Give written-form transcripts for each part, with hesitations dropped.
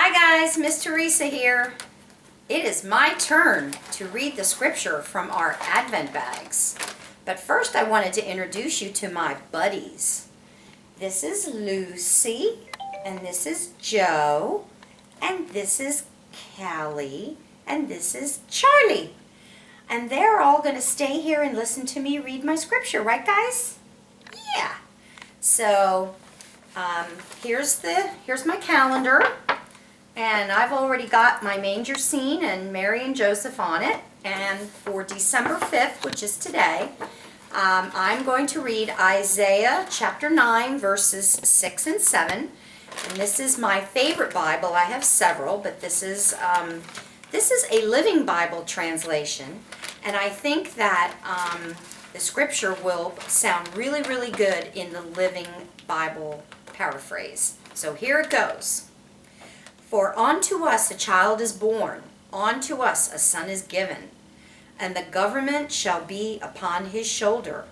Hi guys, Miss Theresa here. It is my turn to read the scripture from our Advent bags. But first I wanted to introduce you to my buddies. This is Lucy, and this is Joe, and this is Callie, and this is Charlie. And they're all going to stay here and listen to me read my scripture, right guys? Yeah. So here's my calendar. And I've already got my manger scene and Mary and Joseph on it. And for December 5th, which is today, I'm going to read Isaiah chapter 9, verses 6 and 7. And this is my favorite Bible. I have several, but this is a Living Bible translation. And I think that the scripture will sound really, really good in the Living Bible paraphrase. So here it goes. For unto us a child is born, unto us a son is given, and the government shall be upon his shoulder.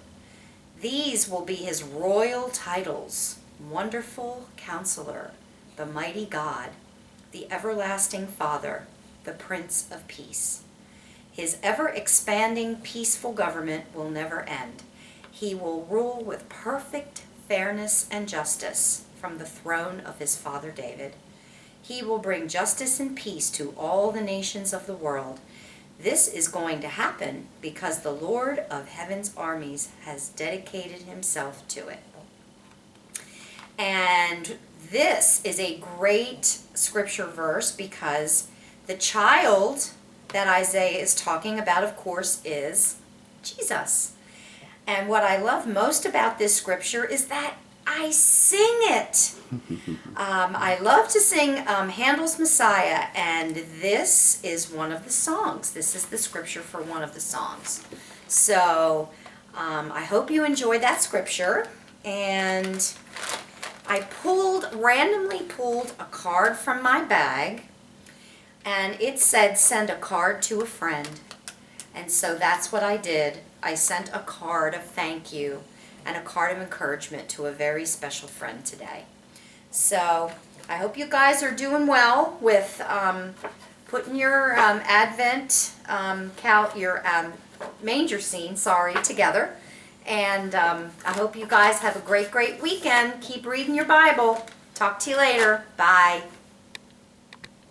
These will be his royal titles: Wonderful Counselor, the Mighty God, the Everlasting Father, the Prince of Peace. His ever-expanding peaceful government will never end. He will rule with perfect fairness and justice from the throne of his father David. He will bring justice and peace to all the nations of the world. This is going to happen because the Lord of heaven's armies has dedicated himself to it. And this is a great scripture verse because the child that Isaiah is talking about, of course, is Jesus. And what I love most about this scripture is that I sing it. I love to sing Handel's Messiah, and this is one of the songs. This is the scripture for one of the songs. So I hope you enjoyed that scripture. And I randomly pulled a card from my bag, and it said send a card to a friend. And so that's what I did. I sent a card of thank you and a card of encouragement to a very special friend today. So I hope you guys are doing well with putting your Advent, your manger scene, together. And I hope you guys have a great, great weekend. Keep reading your Bible. Talk to you later. Bye.